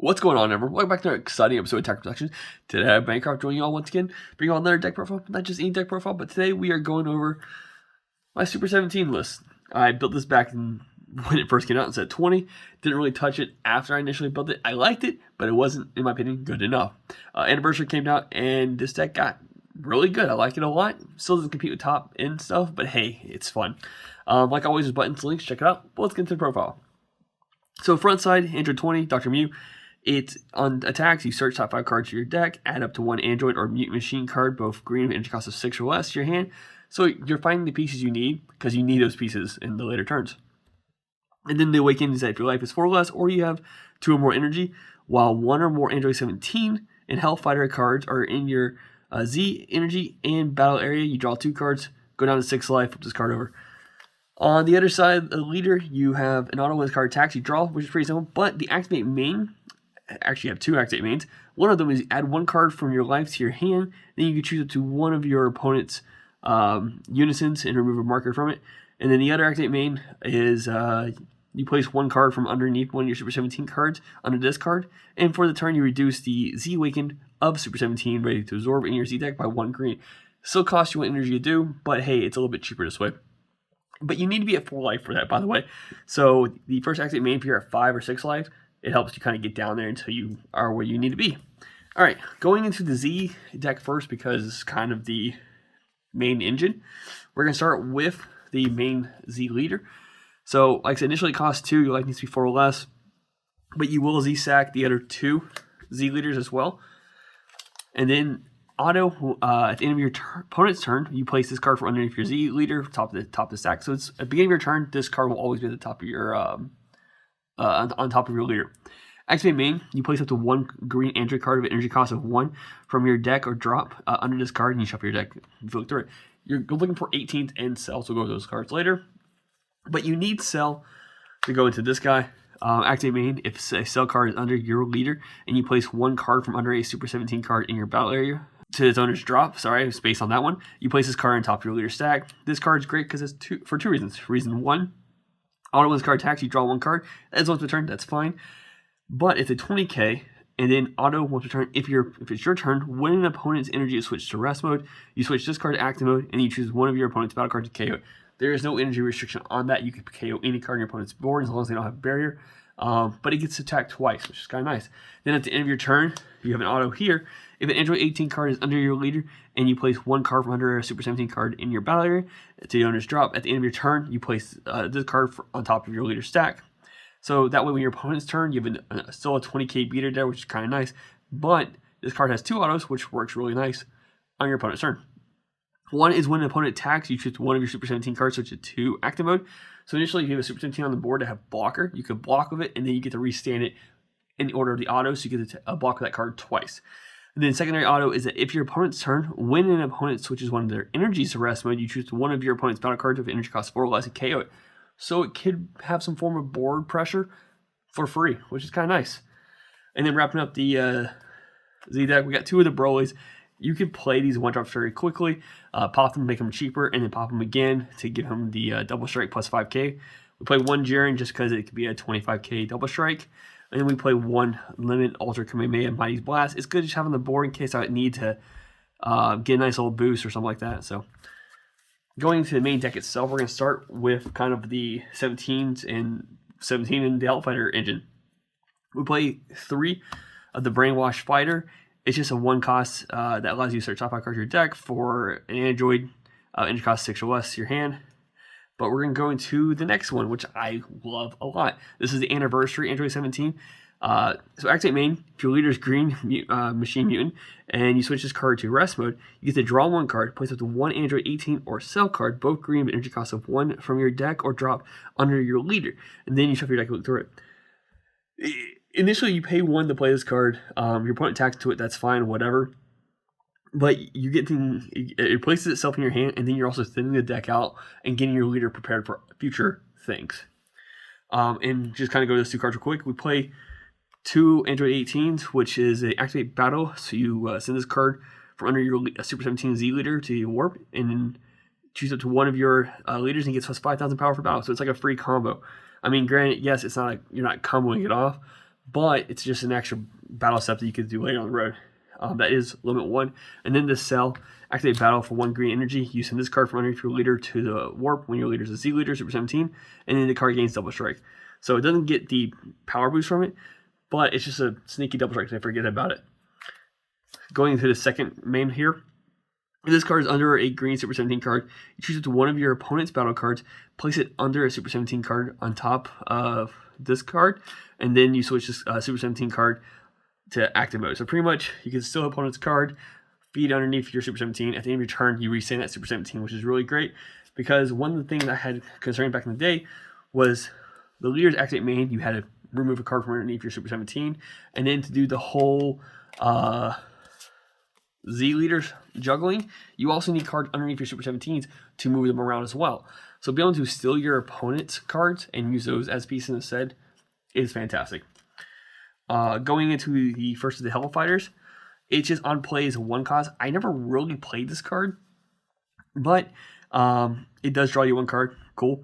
What's going on, everyone? Welcome back to another exciting episode of Tech Productions. Today, I have Bancroft joining you all once again, bringing you all another deck profile, not just any deck profile, but today we are going over my Super 17 list. I built this back when it first came out and said 20. Didn't really touch it after I initially built it. I liked it, but it wasn't, in my opinion, good enough. Anniversary came out, and this deck got really good. I like it a lot. Still doesn't compete with top end stuff, but hey, it's fun. Like always, there's buttons, links, check it out. But let's get into the profile. So front side, Android 20, Dr. Mew. It's on attacks, you search top 5 cards to your deck, add up to 1 Android or Mutant Machine card, both green with energy cost of 6 or less, to your hand. So you're finding the pieces you need, because you need those pieces in the later turns. And then the awakening is that if your life is 4 or less, or you have 2 or more energy, while 1 or more Android 17 and Hellfighter cards are in your Z energy and battle area, you draw 2 cards, go down to 6 life, flip this card over. On the other side, the leader, you have an auto wins card attacks, you draw, which is pretty simple, but the activate main, actually you have 2 activate mains. One of them is add 1 card from your life to your hand, then you can choose up to one of your opponent's unisons and remove a marker from it. And then the other activate main is you place 1 card from underneath one of your Super 17 cards under this card, and for the turn you reduce the Z Awakened of Super 17 ready to absorb in your Z deck by 1 green. Still costs you 1 energy to do, but hey, it's a little bit cheaper this way. But you need to be at 4 life for that, by the way. So the first activate main, if you're at 5 or 6 life, it helps you kind of get down there until you are where you need to be. All right, going into the Z deck first because it's kind of the main engine. We're going to start with the main Z leader. So, like I said, initially it costs 2. Your life needs to be 4 or less. But you will Z-sack the other 2 Z leaders as well. And then auto, at the end of your opponent's turn, you place this card from underneath your Z leader, top of the stack. So it's at the beginning of your turn, this card will always be at the top of your on top of your leader. Activate main, you place up to 1 green Android card with energy cost of 1 from your deck or drop under this card, and you shuffle your deck. If you look through it, you're looking for 18th and Cell, so we'll go over those cards later. But you need Cell to go into this guy. Activate main, if a Cell card is under your leader, and you place 1 card from under a Super 17 card in your battle area to its owner's drop, sorry, space on that one, you place this card on top of your leader stack. This card is great because it's for 2 reasons. Reason 1, auto wins card attacks, you draw 1 card. As once per turn, that's fine. But it's a 20k, and then auto once per turn. If it's your turn, when an opponent's energy is switched to rest mode, you switch this card to active mode, and you choose one of your opponent's battle cards to KO it. There is no energy restriction on that. You can KO any card on your opponent's board as long as they don't have barrier. But it gets attacked twice, which is kind of nice. Then at the end of your turn, you have an auto here. If an Android 18 card is under your leader and you place 1 card from under a Super 17 card in your battle area to the owner's drop, at the end of your turn, you place this card on top of your leader stack. So that way when your opponent's turn, you have still a 20k beater there, which is kind of nice. But this card has 2 autos, which works really nice on your opponent's turn. One is when an opponent attacks, you choose one of your Super 17 cards, switch it to active mode. So initially, if you have a Super 17 on the board to have blocker, you can block with it, and then you get to restand it in the order of the auto, so you get to block with that card twice. And then secondary auto is that if your opponent's turn, when an opponent switches one of their energies to rest mode, you choose one of your opponent's battle cards with energy cost 4 or less and KO it. So it could have some form of board pressure for free, which is kind of nice. And then wrapping up the Z deck, we got 2 of the Broly's. You can play these 1-drops very quickly, pop them, make them cheaper, and then pop them again to give him the double strike plus 5k. We play 1 Jiren just because it could be a 25k double strike. And then we play 1 Limit Ultra Kamehameha Mighty's Blast. It's good to just have on the board in case I need to get a nice little boost or something like that. So going into the main deck itself, we're going to start with kind of the 17 and the Hellfighter engine. We play 3 of the Brainwash Fighter. It's just a 1 cost that allows you to search top 5 cards of your deck for an Android. Energy cost 6 or less to your hand. But we're going to go into the next one, which I love a lot. This is the Anniversary Android 17. So activate main, if your leader is green Machine Mutant, and you switch this card to rest mode, you get to draw 1 card, place up to 1 Android 18 or Cell card, both green with energy cost of 1 from your deck or drop under your leader. And then you shuffle your deck and look through it. Initially, you pay 1 to play this card. Your opponent attacks to it, that's fine, whatever. But you get it places itself in your hand, and then you're also thinning the deck out and getting your leader prepared for future things. And just kind of go to those 2 cards real quick. We play 2 Android 18s, which is a activate battle. So you send this card from under your Super 17 Z leader to your warp, and then choose up to one of your leaders and gets plus 5,000 power for battle. So it's like a free combo. I mean, granted, yes, it's not like you're not comboing it off, but it's just an extra battle step that you could do later on the road. That is limit 1. And then the cell, activate battle for 1 green energy. You send this card from underneath your leader to the warp when your leader is a Z leader, Super 17, and then the card gains double strike. So it doesn't get the power boost from it, but it's just a sneaky double strike, so I forget about it. Going into the second main here, this card is under a green Super 17 card. You choose it to one of your opponent's battle cards, place it under a Super 17 card on top of this card, and then you switch this Super 17 card to active mode. So pretty much, you can still have opponent's card, feed underneath your Super 17. At the end of your turn, you restand that Super 17, which is really great, because one of the things I had concern back in the day was the leader's activate main, you had to remove a card from underneath your Super 17, and then to do the whole Z leaders juggling, you also need cards underneath your Super 17s to move them around as well. So being able to steal your opponent's cards and use those as pieces instead is fantastic. Going into the first of the Hellfighters, it's just on play as 1 cost. I never really played this card, but it does draw you 1 card. Cool.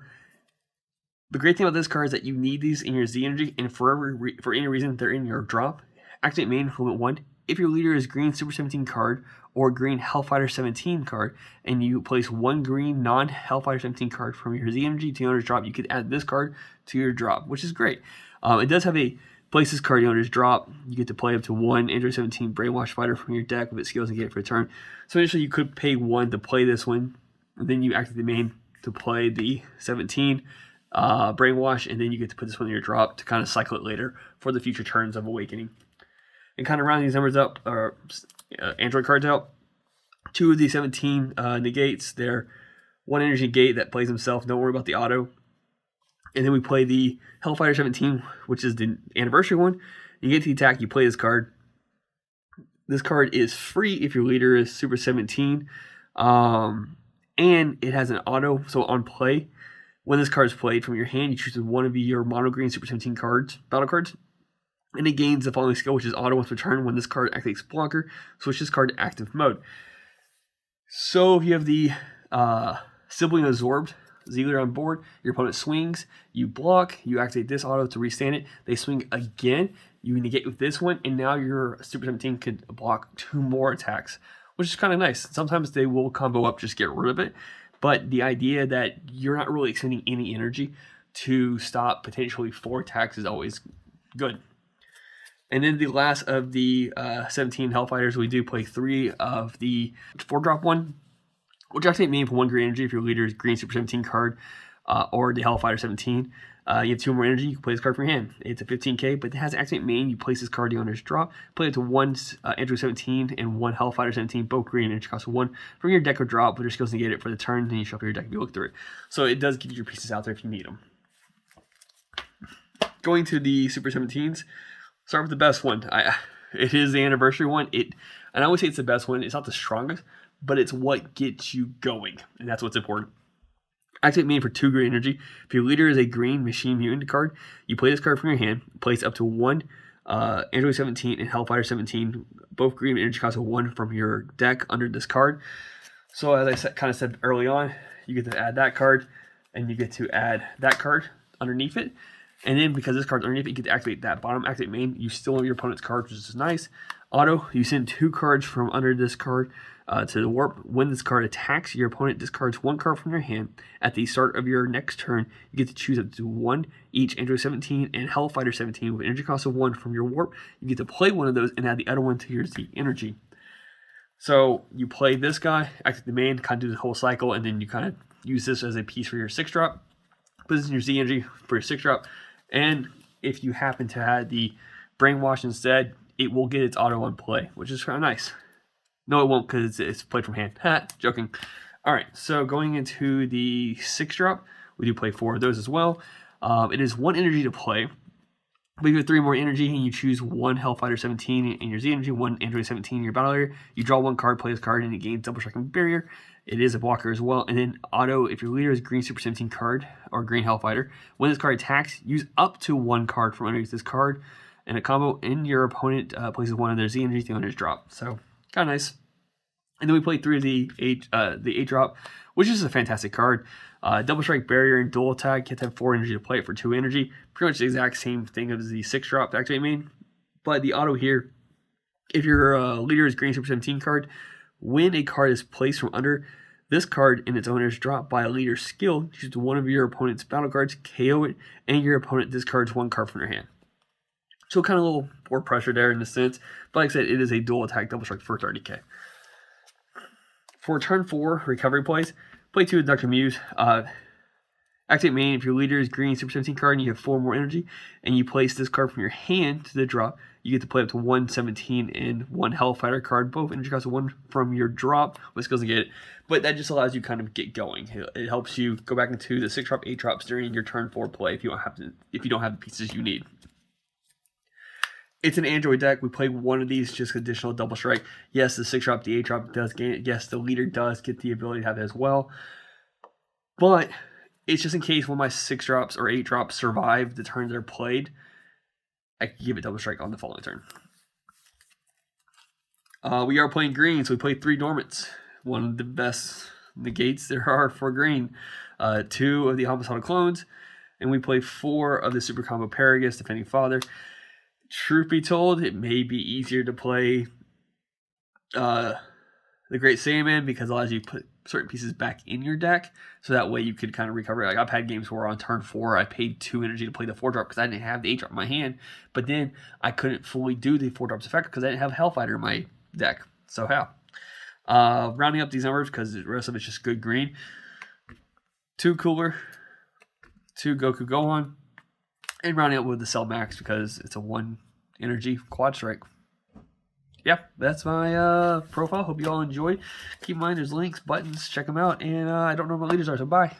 The great thing about this card is that you need these in your Z energy, and for any reason they're in your drop. Activate main limit 1. If your leader is green Super 17 card or green Hellfighter 17 card, and you place 1 green non-Hellfighter 17 card from your Z energy to your owner's drop, you could add this card to your drop, which is great. It does have a place this card in your owner's drop. You get to play up to 1 Android 17 Brainwash Fighter from your deck with its skills and get it for a turn. So initially you could pay 1 to play this one, and then you activate the main to play the 17 Brainwash, and then you get to put this one in your drop to kind of cycle it later for the future turns of Awakening. And kind of rounding these numbers up, or Android cards out, 2 of the 17 negates. They're 1 energy negate that plays himself, don't worry about the auto. And then we play the Hellfighter 17, which is the anniversary one. You get the attack, you play this card. This card is free if your leader is Super 17. And it has an auto, so on play, when this card is played from your hand, you choose one of your mono green Super 17 cards, battle cards, and it gains the following skill, which is auto once per turn. When this card activates blocker, switch this card to active mode. So if you have the Sibling Absorbed Z-Leader on board, your opponent swings, you block, you activate this auto to restand it, they swing again, you negate with this one, and now your Super 17 could block 2 more attacks, which is kind of nice. Sometimes they will combo up, just get rid of it, but the idea that you're not really expending any energy to stop potentially 4 attacks is always good. And then the last of the 17 Hellfighters, we do play 3 of the 4-drop one, which activate main for 1 green energy if your leader is green Super 17 card or the Hellfighter 17. You have 2 more energy, you can play this card from your hand. It's a 15k, but it has activate main. You place this card in the owner's drop, play it to 1 Android 17 and 1 Hellfighter 17, both green energy cost 1 from your deck or drop, with your skills negate it for the turn, then you shuffle your deck and you look through it. So it does give you your pieces out there if you need them. Going to the Super 17s, start with the best one. It is the anniversary one. And I always say it's the best one. It's not the strongest, but it's what gets you going, and that's what's important. Activate main for 2 green energy. If your leader is a green Machine Mutant card, you play this card from your hand, place up to 1 Android 17 and Hellfighter 17, both green energy cost of 1 from your deck under this card. So as I kind of said early on, you get to add that card, and you get to add that card underneath it. And then because this card's underneath it, you get to activate that bottom activate main. You still have your opponent's cards, which is nice. Auto, you send 2 cards from under this card to the warp. When this card attacks, your opponent discards 1 card from your hand. At the start of your next turn, you get to choose up to 1 each Android 17 and Hellfighter 17 with energy cost of 1 from your warp. You get to play one of those and add the other one to your Z energy. So you play this guy, activate the main, kind of do the whole cycle, and then you kind of use this as a piece for your 6-drop. Put this in your Z energy for your 6-drop. And if you happen to have the Brainwash instead, it will get its auto on play, which is kind of nice. No, it won't, because it's played from hand. Ha, joking. All right, so going into the 6-drop, we do play 4 of those as well. It is 1 energy to play. But you have 3 more energy, and you choose 1 Hellfighter 17 in your Z energy, 1 Android 17 in your battle area. You draw 1 card, play this card, and it gains double strike and barrier. It is a blocker as well. And then auto, if your leader is green Super 17 card or green Hellfighter, when this card attacks, use up to 1 card from underneath this card, and a combo in your opponent places 1 of their Z energy to owner's drop. So kind of nice. And then we play 3 of the 8 drop, which is a fantastic card. Double Strike, Barrier, and Dual Attack. You have to have 4 energy to play it for 2 energy. Pretty much the exact same thing as the 6 drop to activate main. But the auto here, if your leader is green Super 17 card, when a card is placed from under this card and its owner is dropped by a leader's skill, choose one of your opponent's battle cards, KO it, and your opponent discards 1 card from their hand. So kind of a little more pressure there in a sense. But like I said, it is a dual attack Double Strike for 30k. For turn 4 recovery plays, play 2 with Dr. Muse. Activate main if your leader is green Super 17 card and you have 4 more energy, and you place this card from your hand to the drop, you get to play up to 1 17 and 1 Hellfighter card. Both energy costs 1 from your drop with skills to get it, but that just allows you kind of get going. It helps you go back into the 6 drop, 8 drops during your turn 4 play if you don't have the pieces you need. It's an Android deck. We play one of these, just additional Double Strike. Yes, the 6 drop, the 8 drop does gain it. Yes, the leader does get the ability to have it as well. But it's just in case one of my 6 drops or 8 drops survive the turn they're played, I can give it Double Strike on the following turn. We are playing green, so we play 3 Dormants. One of the best negates there are for green. 2 of the Homicidal Clones, and we play 4 of the Super Combo Paragus, Defending Father. Truth be told, it may be easier to play the Great Saiyaman because it allows you to put certain pieces back in your deck, so that way you could kind of recover. Like I've had games where on turn 4 I paid 2 energy to play the 4 drop because I didn't have the 8 drop in my hand, but then I couldn't fully do the 4 drops effect because I didn't have Hellfighter in my deck. So how? Rounding up these numbers because the rest of it's just good green. 2 Cooler, 2 Goku Gohan, and rounding up with the Cell Max because it's a 1 energy quad strike. Yeah, that's my profile. Hope you all enjoyed. Keep in mind there's links, buttons, check them out, and I don't know what my leaders are, so bye.